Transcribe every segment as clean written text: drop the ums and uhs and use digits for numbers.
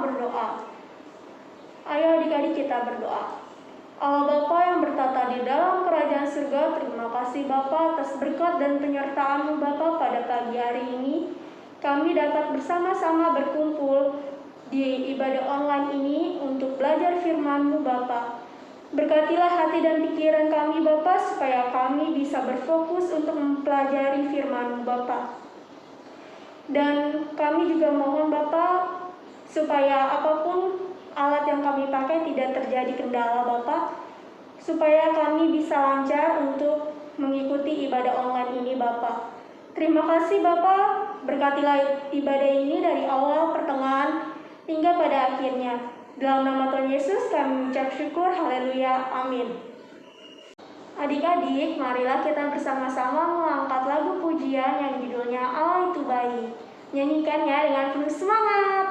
berdoa. Ayo adik-adik kita berdoa. Allah Bapa yang bertata di dalam kerajaan surga, terima kasih Bapa atas berkat dan penyertaan-Mu Bapa pada pagi hari ini. Kami dapat bersama-sama berkumpul di ibadah online ini untuk belajar firman-Mu Bapa. Berkatilah hati dan pikiran kami Bapa supaya kami bisa berfokus untuk mempelajari firman-Mu Bapa. Dan kami juga mohon Bapa supaya apapun alat yang kami pakai tidak terjadi kendala Bapa, supaya kami bisa lancar untuk mengikuti ibadah online ini Bapa. Terima kasih Bapa, berkatilah ibadah ini dari awal, pertengahan, hingga pada akhirnya. Dalam nama Tuhan Yesus kami mengucap syukur, haleluya, amin. Adik-adik, marilah kita bersama-sama mengangkat lagu pujian yang judulnya Allah itu baik. Nyanyikannya dengan penuh semangat.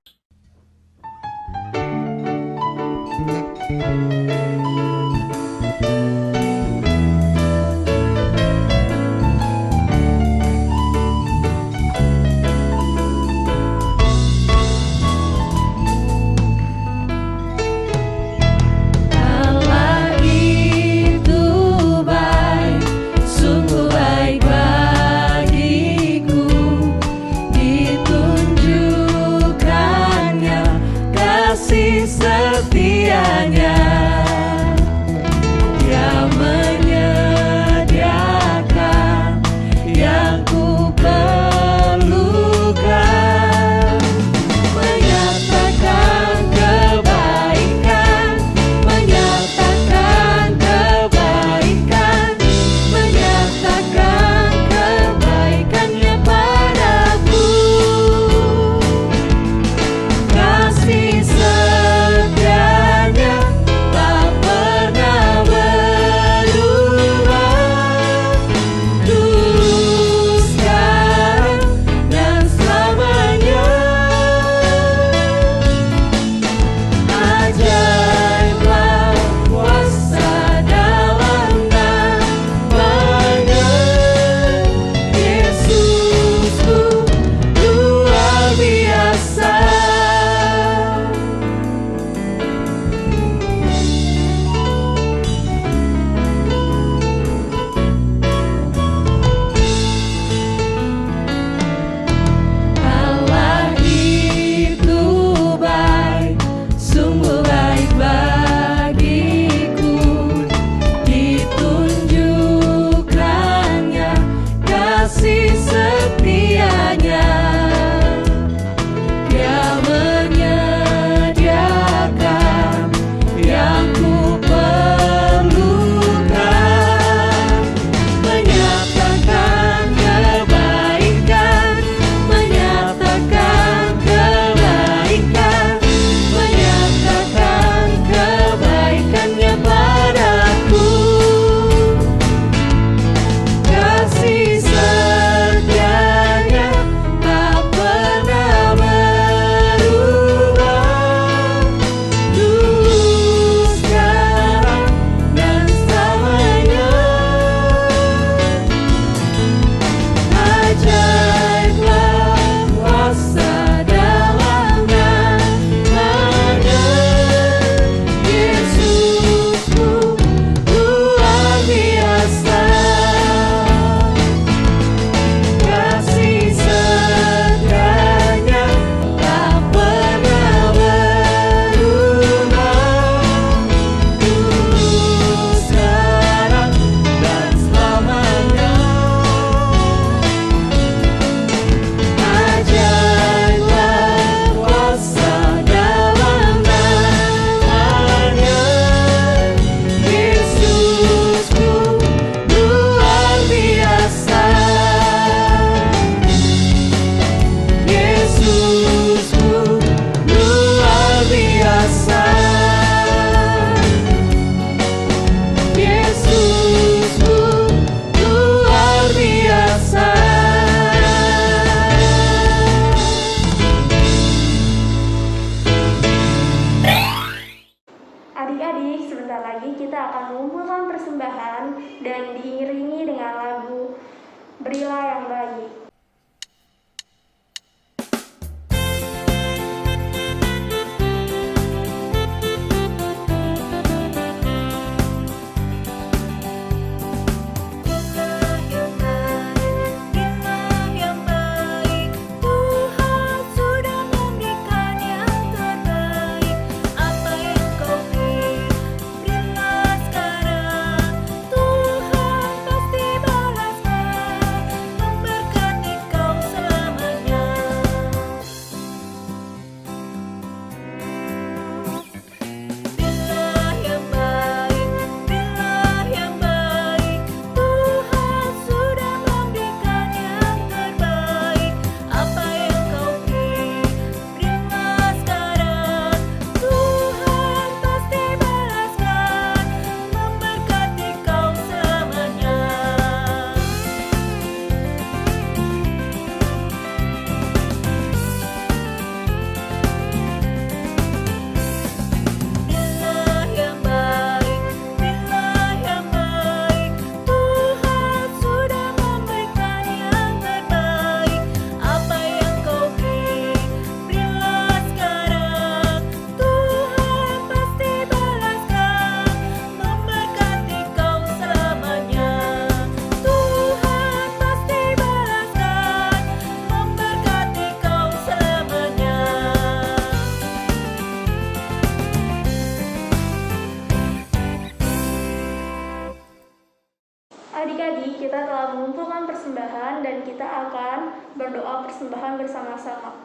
Adik-adik, kita telah mengumpulkan persembahan dan kita akan berdoa persembahan bersama-sama.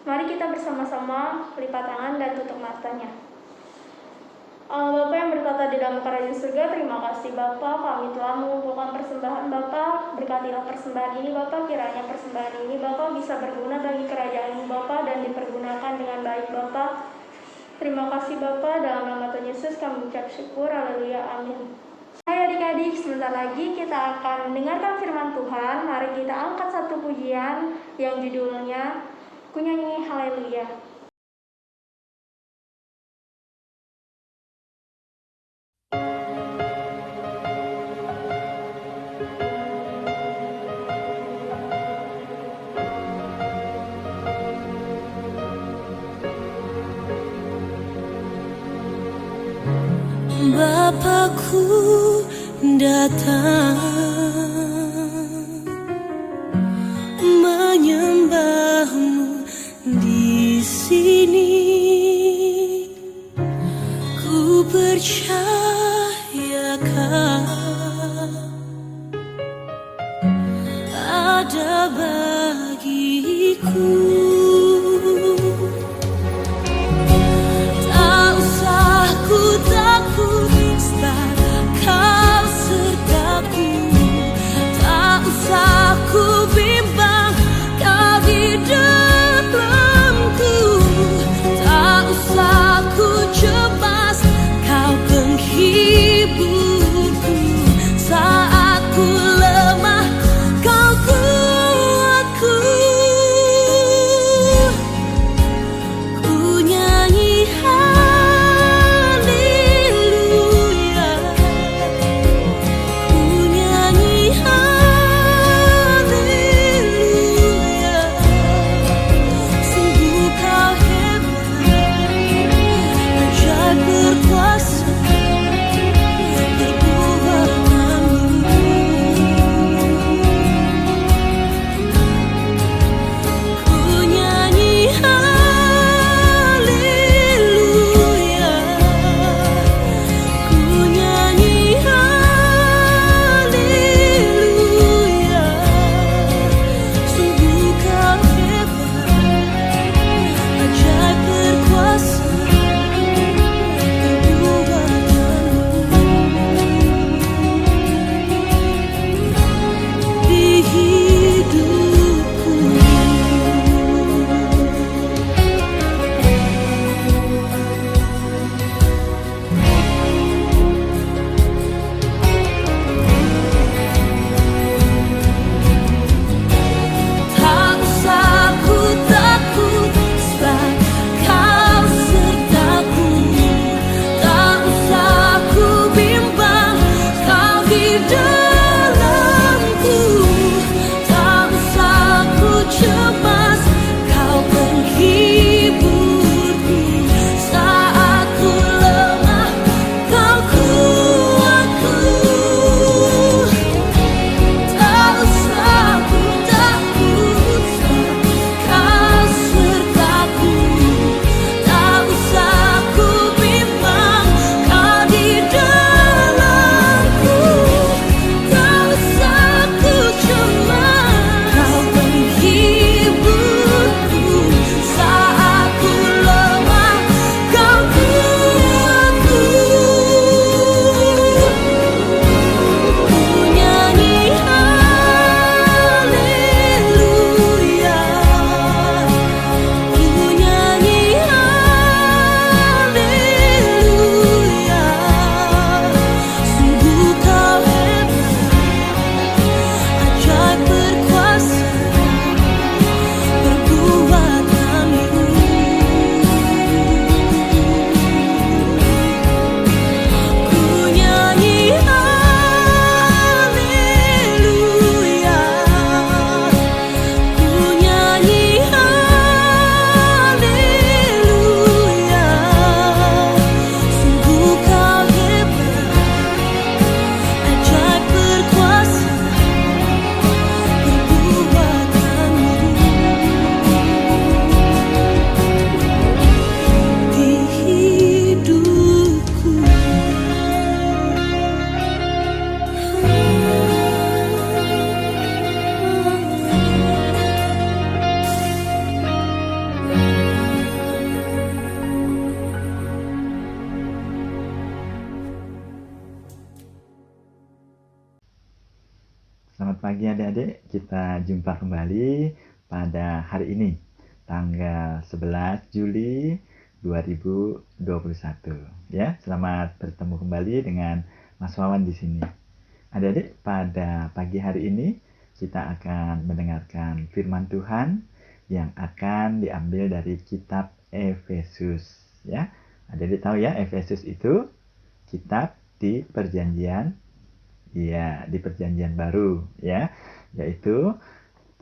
Mari kita bersama-sama lipat tangan dan tutup matanya. Allah Bapa yang bertata di dalam kerajaan surga, terima kasih Bapa, kami telah mengumpulkan persembahan Bapa. Berkatilah persembahan ini Bapa, kiranya persembahan ini Bapa bisa berguna bagi kerajaan Bapa dan dipergunakan dengan baik Bapa. Terima kasih Bapa, dalam nama Tuhan Yesus kami ucap syukur, haleluya, amin. Hai adik-adik, sebentar lagi kita akan mendengarkan firman Tuhan. Mari kita angkat satu pujian yang judulnya Ku Nyanyi Haleluya. Bapakku datang menyembahmu di sini. Ku percayakan ada bagiku. Tak usah ku takut, Kau sertaku. Tak usah ku bimbang, Kau di dalamku. Tak usah ku cemas, Kau penghiburku. Saat ku lemah, Kau kuatku. Selamat pagi adik-adik, kita jumpa kembali pada hari ini, tanggal 11 Juli 2021. Ya, selamat bertemu kembali dengan Mas Wawan di sini. Adik-adik, pada pagi hari ini kita akan mendengarkan firman Tuhan yang akan diambil dari kitab Efesus. Ya, adik-adik tahu ya, Efesus itu kitab di perjanjian di perjanjian baru ya, yaitu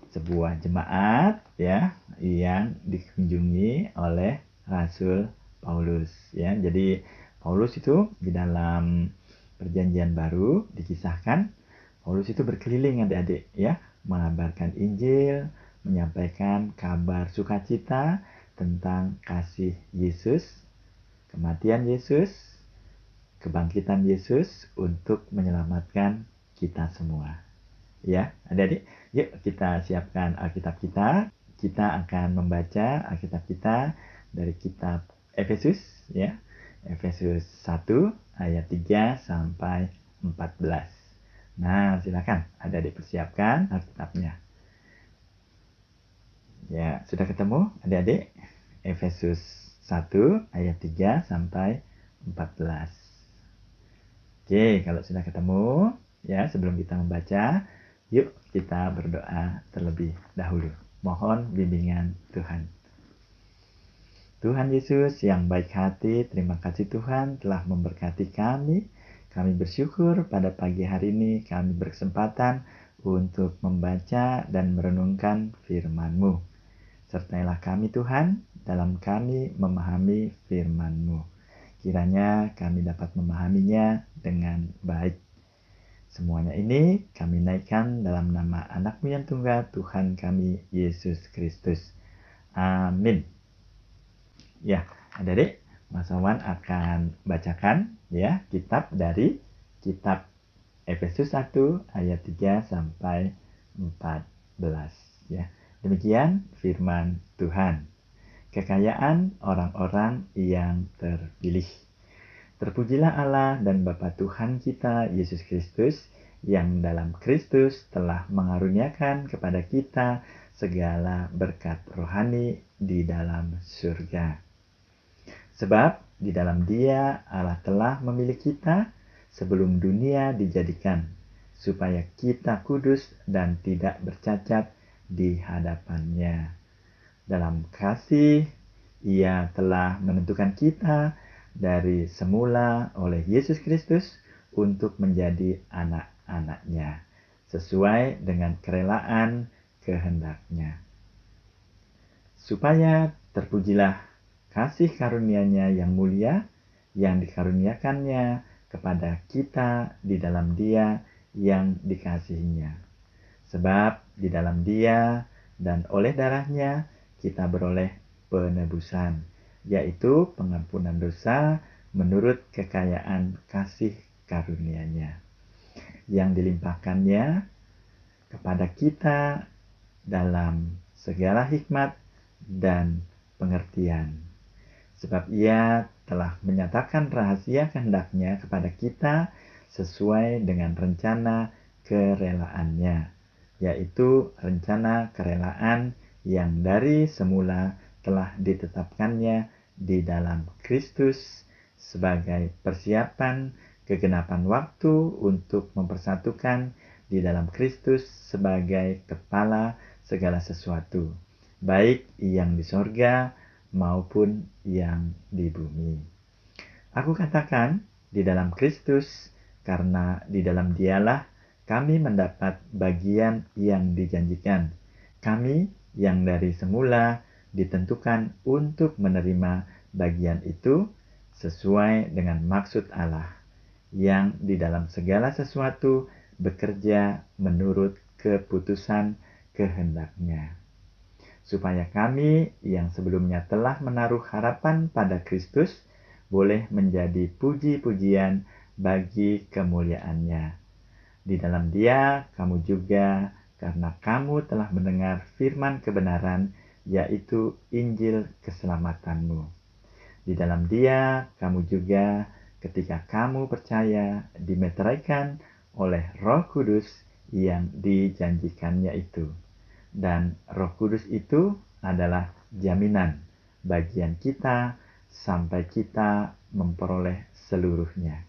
sebuah jemaat ya yang dikunjungi oleh Rasul Paulus ya. Jadi Paulus itu di dalam perjanjian baru dikisahkan Paulus itu berkeliling adik-adik ya, mengabarkan Injil, menyampaikan kabar sukacita tentang kasih Yesus, kematian Yesus, kebangkitan Yesus untuk menyelamatkan kita semua. Ya, adik-adik, yuk kita siapkan Alkitab kita. Kita akan membaca Alkitab kita dari kitab Efesus, ya. Efesus 1 ayat 3 sampai 14. Nah, silakan adik-adik persiapkan Alkitabnya. Ya, sudah ketemu adik-adik? Efesus 1 ayat 3 sampai 14. Oke, kalau sudah ketemu, ya sebelum kita membaca, yuk kita berdoa terlebih dahulu. Mohon bimbingan Tuhan. Tuhan Yesus yang baik hati, terima kasih Tuhan telah memberkati kami. Kami bersyukur pada pagi hari ini kami berkesempatan untuk membaca dan merenungkan firman-Mu. Sertailah kami Tuhan dalam kami memahami firman-Mu. Kiranya kami dapat memahaminya dengan baik. Semuanya ini kami naikkan dalam nama anak-Mu yang tunggal, Tuhan kami, Yesus Kristus. Amin. Ya, adik-adik, Mas Awan akan bacakan ya kitab dari kitab Efesus 1 ayat 3 sampai 14 ya. Demikian firman Tuhan. Kekayaan orang-orang yang terpilih. Terpujilah Allah dan Bapa Tuhan kita Yesus Kristus yang dalam Kristus telah mengaruniakan kepada kita segala berkat rohani di dalam surga. Sebab di dalam Dia Allah telah memilih kita sebelum dunia dijadikan, supaya kita kudus dan tidak bercacat di hadapan-Nya. Dalam kasih, Ia telah menentukan kita dari semula oleh Yesus Kristus untuk menjadi anak-anak-Nya, sesuai dengan kerelaan kehendak-Nya. Supaya terpujilah kasih karunia-Nya yang mulia, yang dikaruniakannya kepada kita di dalam Dia yang dikasihinya. Sebab di dalam Dia dan oleh darah-Nya, kita beroleh penebusan, yaitu pengampunan dosa menurut kekayaan kasih karunia-Nya, yang dilimpahkannya kepada kita dalam segala hikmat dan pengertian. Sebab Ia telah menyatakan rahasia kehendak-Nya kepada kita sesuai dengan rencana kerelaannya, yaitu rencana kerelaan yang dari semula telah ditetapkannya di dalam Kristus sebagai persiapan kegenapan waktu untuk mempersatukan di dalam Kristus sebagai kepala segala sesuatu, baik yang di sorga maupun yang di bumi. Aku katakan di dalam Kristus, karena di dalam Dialah kami mendapat bagian yang dijanjikan. Kami yang dari semula ditentukan untuk menerima bagian itu sesuai dengan maksud Allah, yang di dalam segala sesuatu bekerja menurut keputusan kehendak-Nya, supaya kami yang sebelumnya telah menaruh harapan pada Kristus boleh menjadi puji-pujian bagi kemuliaan-Nya. Di dalam Dia kamu juga, karena kamu telah mendengar firman kebenaran, yaitu Injil keselamatan-Mu. Di dalam Dia kamu juga, ketika kamu percaya, dimeteraikan oleh Roh Kudus yang dijanjikannya itu. Dan Roh Kudus itu adalah jaminan bagian kita sampai kita memperoleh seluruhnya,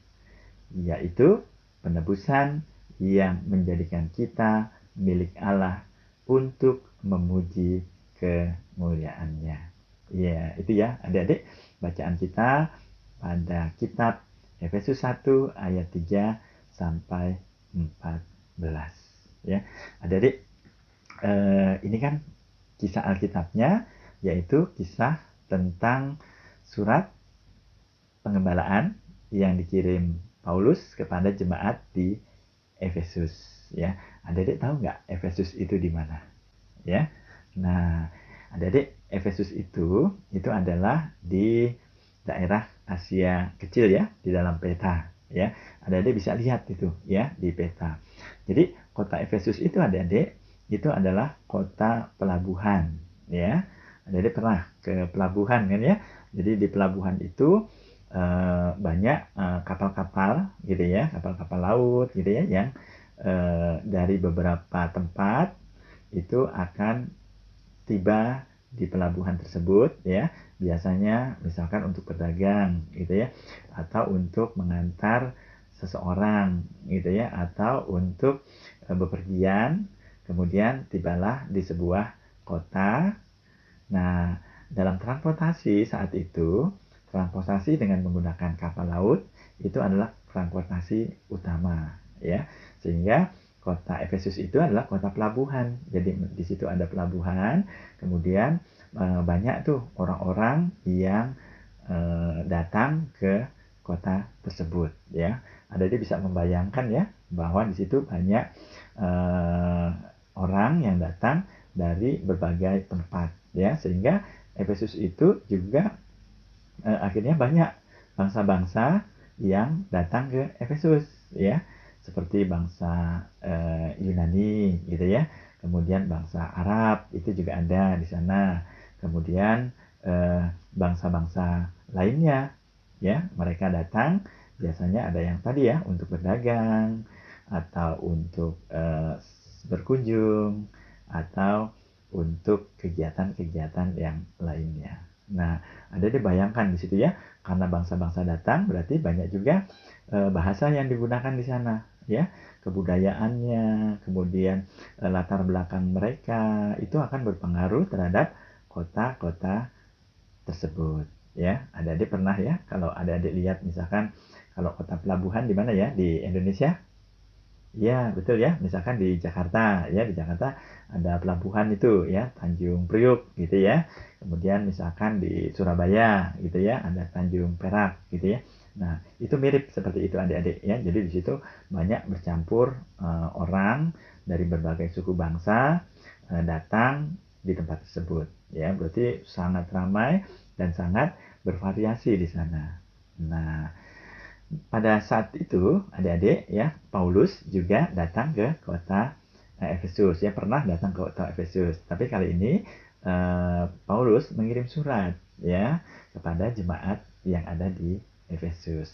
yaitu penebusan yang menjadikan kita milik Allah untuk memuji kemuliaannya. Ya, itu ya adik-adik bacaan kita pada kitab Efesus 1 ayat 3 sampai 14. Ya, adik-adik, ini kan kisah Alkitabnya, yaitu kisah tentang surat pengembalaan yang dikirim Paulus kepada jemaat di Efesus. Ya, adik-adik tahu nggak Efesus itu di mana? Ya, nah adik-adik, Efesus itu adalah di daerah Asia kecil ya, di dalam peta ya. Adik-adik bisa lihat itu ya di peta. Jadi kota Efesus itu adik-adik itu adalah kota pelabuhan ya. Adik-adik pernah ke pelabuhan kan ya. Jadi di pelabuhan itu banyak kapal-kapal gitu ya, kapal-kapal laut gitu ya, yang dari beberapa tempat itu akan tiba di pelabuhan tersebut ya, biasanya misalkan untuk berdagang gitu ya, atau untuk mengantar seseorang gitu ya, atau untuk bepergian, kemudian tibalah di sebuah kota. Nah, dalam transportasi saat itu, transportasi dengan menggunakan kapal laut itu adalah transportasi utama ya, sehingga kota Efesus itu adalah kota pelabuhan. Jadi di situ ada pelabuhan, kemudian banyak tuh orang-orang yang datang ke kota tersebut ya. Ada dia bisa membayangkan ya bahwa di situ banyak orang yang datang dari berbagai tempat ya, sehingga Efesus itu juga akhirnya banyak bangsa-bangsa yang datang ke Efesus ya, seperti bangsa Yunani gitu ya, kemudian bangsa Arab itu juga ada di sana, kemudian bangsa-bangsa lainnya ya, mereka datang biasanya ada yang tadi ya untuk berdagang atau untuk berkunjung atau untuk kegiatan-kegiatan yang lainnya. Nah, ada dibayangkan di situ ya, karena bangsa-bangsa datang berarti banyak juga bahasa yang digunakan di sana ya, kebudayaannya, kemudian latar belakang mereka itu akan berpengaruh terhadap kota-kota tersebut ya. Adik-adik pernah ya, kalau adik-adik lihat misalkan kalau kota pelabuhan di mana ya di Indonesia? Ya, betul ya. Misalkan di Jakarta, ya di Jakarta ada pelabuhan itu ya, Tanjung Priuk gitu ya. Kemudian misalkan di Surabaya gitu ya, ada Tanjung Perak gitu ya. Nah, itu mirip seperti itu adik-adik ya. Jadi di situ banyak bercampur orang dari berbagai suku bangsa datang di tempat tersebut ya. Berarti sangat ramai dan sangat bervariasi di sana. Nah, pada saat itu adik-adik ya, Paulus juga datang ke kota Efesus ya, pernah datang ke kota Efesus, tapi kali ini Paulus mengirim surat ya kepada jemaat yang ada di Efesus.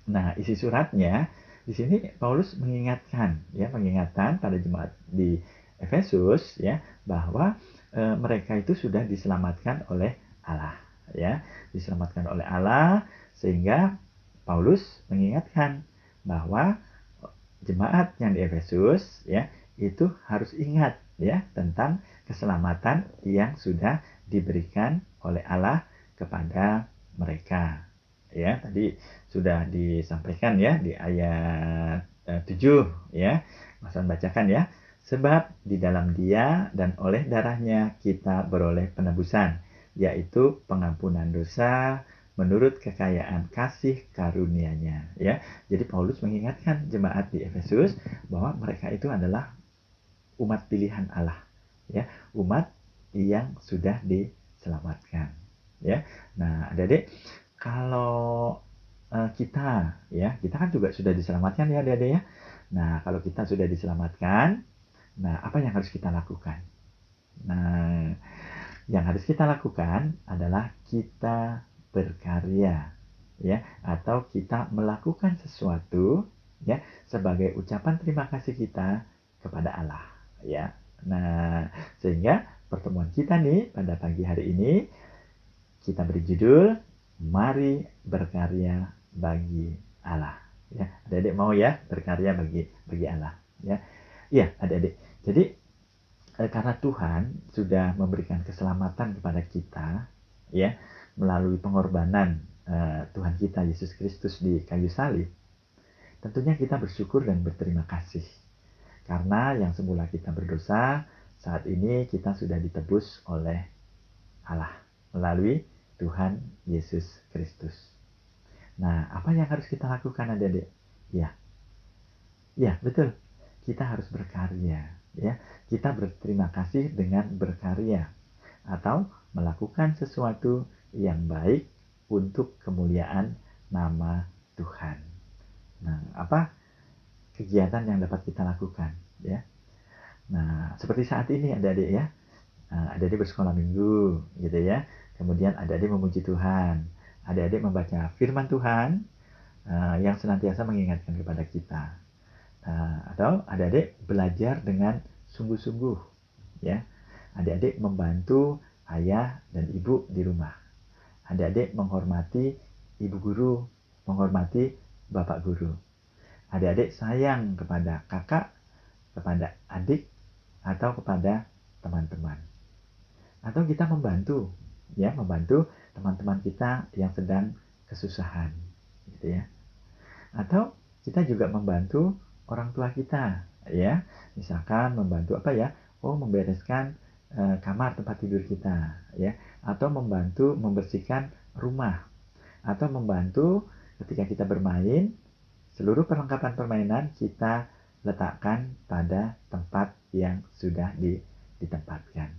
Nah, isi suratnya di sini Paulus mengingatkan pada jemaat di Efesus ya, bahwa mereka itu sudah diselamatkan oleh Allah ya, diselamatkan oleh Allah, sehingga Paulus mengingatkan bahwa jemaat yang di Efesus ya itu harus ingat ya tentang keselamatan yang sudah diberikan oleh Allah kepada mereka. Ya, tadi sudah disampaikan ya di ayat 7 ya. Mas bacakan ya. Sebab di dalam Dia dan oleh darahnya kita beroleh penebusan, yaitu pengampunan dosa menurut kekayaan kasih karunia-Nya ya. Jadi Paulus mengingatkan jemaat di Efesus bahwa mereka itu adalah umat pilihan Allah ya, umat yang sudah diselamatkan ya. Nah, Adik-adik, kalau kita kan juga sudah diselamatkan ya Adik-adik ya. Nah, kalau kita sudah diselamatkan, nah apa yang harus kita lakukan? Nah, yang harus kita lakukan adalah kita berkarya ya, atau kita melakukan sesuatu ya sebagai ucapan terima kasih kita kepada Allah, ya. Nah, sehingga pertemuan kita nih pada pagi hari ini kita beri judul Mari Berkarya Bagi Allah. Ya, adik-adik mau ya berkarya bagi Allah, ya. Iya, adik-adik. Jadi karena Tuhan sudah memberikan keselamatan kepada kita, ya, melalui pengorbanan Tuhan kita Yesus Kristus di kayu salib, tentunya kita bersyukur dan berterima kasih. Karena yang semula kita berdosa, saat ini kita sudah ditebus oleh Allah melalui Tuhan Yesus Kristus. Nah, apa yang harus kita lakukan adik-adik? Ya, betul. Kita harus berkarya, ya. Kita berterima kasih dengan berkarya atau melakukan sesuatu yang baik untuk kemuliaan nama Tuhan. Nah, apa kegiatan yang dapat kita lakukan, ya? Nah, seperti saat ini adik-adik ya, adik-adik bersekolah minggu, gitu ya. Kemudian adik-adik memuji Tuhan, adik-adik membaca firman Tuhan yang senantiasa mengingatkan kepada kita. Atau adik-adik belajar dengan sungguh-sungguh, ya. Adik-adik membantu ayah dan ibu di rumah. Adik-adik menghormati ibu guru, menghormati bapak guru. Adik-adik sayang kepada kakak, kepada adik, atau kepada teman-teman. Atau kita membantu, ya, membantu teman-teman kita yang sedang kesusahan, gitu ya. Atau kita juga membantu orang tua kita, ya. Misalkan membantu apa ya? Membereskan kamar tempat tidur kita, ya. Atau membantu membersihkan rumah. Atau membantu ketika kita bermain, seluruh perlengkapan permainan kita letakkan pada tempat yang sudah ditempatkan.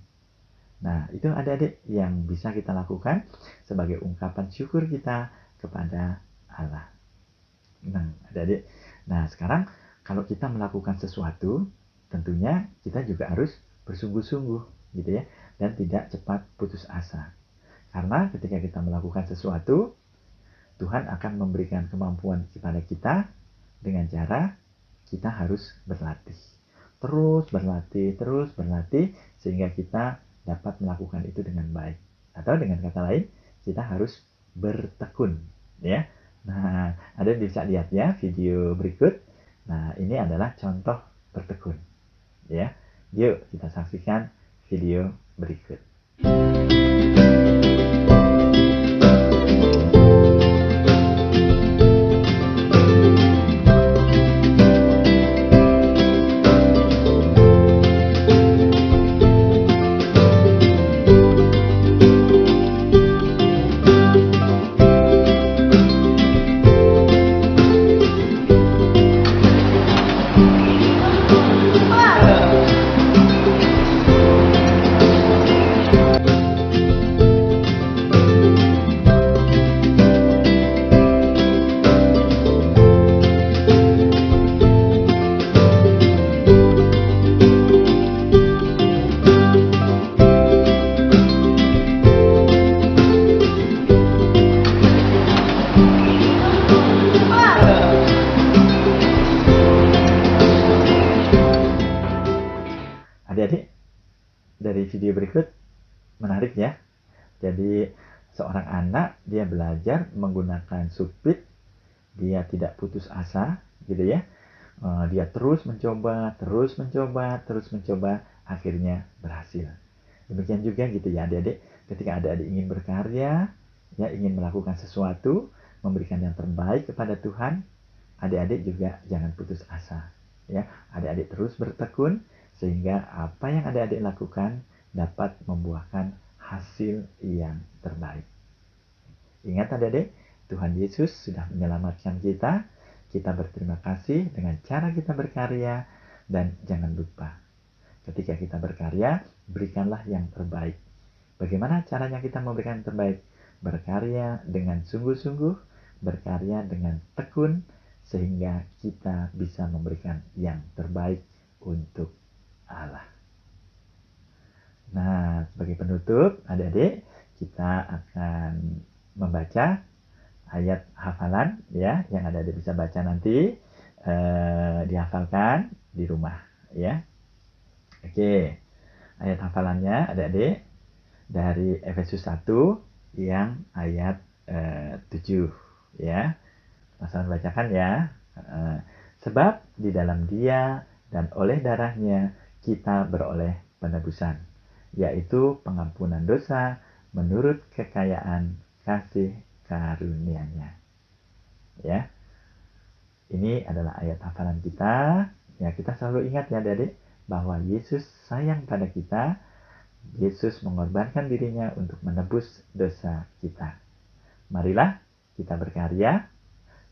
Nah, itu adik-adik yang bisa kita lakukan sebagai ungkapan syukur kita kepada Allah. Nah, adik-adik. Nah, sekarang kalau kita melakukan sesuatu, tentunya kita juga harus bersungguh-sungguh, gitu ya, dan tidak cepat putus asa. Karena ketika kita melakukan sesuatu, Tuhan akan memberikan kemampuan kepada kita dengan cara kita harus berlatih. Terus berlatih, sehingga kita dapat melakukan itu dengan baik. Atau dengan kata lain, kita harus bertekun, ya. Nah, ada bisa lihat ya video berikut. Nah, ini adalah contoh bertekun, ya. Yuk kita saksikan video berikut. Adik-adik, dari video berikut menarik ya. Jadi seorang anak dia belajar menggunakan supit, dia tidak putus asa, gitu ya. Dia terus mencoba, akhirnya berhasil. Demikian juga gitu ya adik-adik, ketika adik-adik ingin berkarya, ya ingin melakukan sesuatu, memberikan yang terbaik kepada Tuhan, adik-adik juga jangan putus asa, ya. Adik-adik terus bertekun sehingga apa yang adik-adik lakukan dapat membuahkan hasil yang terbaik. Ingat adik-adik, Tuhan Yesus sudah menyelamatkan kita. Kita berterima kasih dengan cara kita berkarya, dan jangan lupa ketika kita berkarya, berikanlah yang terbaik. Bagaimana caranya kita memberikan yang terbaik? Berkarya dengan sungguh-sungguh, berkarya dengan tekun, sehingga kita bisa memberikan yang terbaik untuk Allah. Nah, sebagai penutup, adik-adik, kita akan membaca ayat hafalan ya, yang adik-adik bisa baca nanti dihafalkan di rumah ya. Oke, ayat hafalannya adik-adik dari Efesus 1 yang ayat 7 ya. Langsung bacakan ya. Sebab di dalam Dia dan oleh darahnya kita beroleh penebusan, yaitu pengampunan dosa menurut kekayaan kasih karunia-Nya. Ya. Ini adalah ayat hafalan kita. Ya, kita selalu ingat ya adik-adik bahwa Yesus sayang pada kita. Yesus mengorbankan dirinya untuk menebus dosa kita. Marilah kita berkarya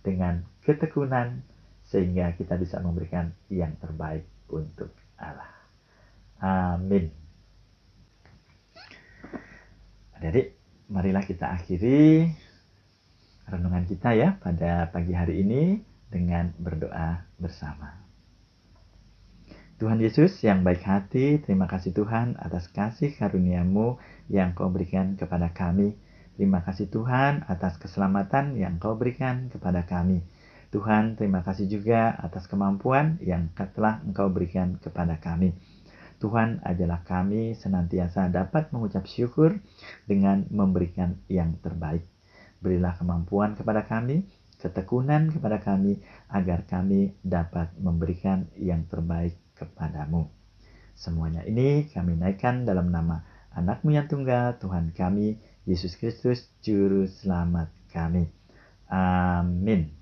dengan ketekunan sehingga kita bisa memberikan yang terbaik untuk Allah. Amin. Adik-adik, marilah kita akhiri renungan kita ya pada pagi hari ini dengan berdoa bersama. Tuhan Yesus yang baik hati, terima kasih Tuhan atas kasih karunia-Mu yang Kau berikan kepada kami. Terima kasih Tuhan atas keselamatan yang Kau berikan kepada kami. Tuhan, terima kasih juga atas kemampuan yang telah Engkau berikan kepada kami. Tuhan, ajarlah kami senantiasa dapat mengucap syukur dengan memberikan yang terbaik. Berilah kemampuan kepada kami, ketekunan kepada kami, agar kami dapat memberikan yang terbaik kepadamu. Semuanya ini kami naikkan dalam nama Anak-Mu yang tunggal, Tuhan kami, Yesus Kristus, Juru Selamat kami. Amin.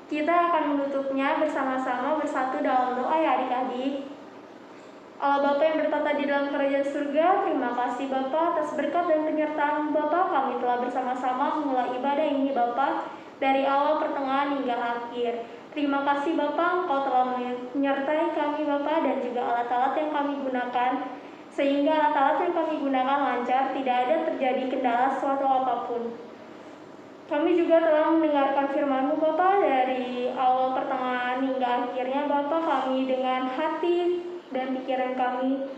Kita akan menutupnya bersama-sama bersatu dalam doa ya adik-adik. Allah Bapa yang bertata di dalam kerajaan surga, terima kasih Bapa atas berkat dan penyertaan Bapa. Kami telah bersama-sama memulai ibadah ini Bapa, dari awal, pertengahan hingga akhir. Terima kasih Bapa, Engkau telah menyertai kami Bapa dan juga alat-alat yang kami gunakan, sehingga alat-alat yang kami gunakan lancar, tidak ada terjadi kendala suatu apapun. Kami juga telah mendengarkan firman-Mu Bapa dari awal, pertengahan hingga akhirnya Bapa. Kami dengan hati dan pikiran kami,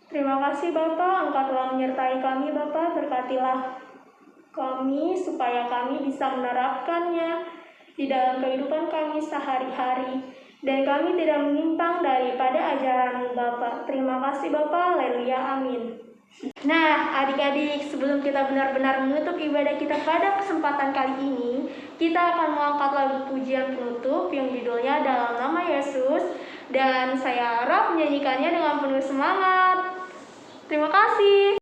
terima kasih Bapa, Engkau telah menyertai kami Bapa. Berkatilah kami supaya kami bisa menerapkannya di dalam kehidupan kami sehari-hari. dan kami tidak menyimpang daripada ajaran Bapak. Terima kasih Bapak, haleluya, amin. Nah, adik-adik, sebelum kita benar-benar menutup ibadah kita pada kesempatan kali ini, kita akan mengangkat lagu pujian penutup yang judulnya Dalam Nama Yesus, dan saya harap menyanyikannya dengan penuh semangat. Terima kasih.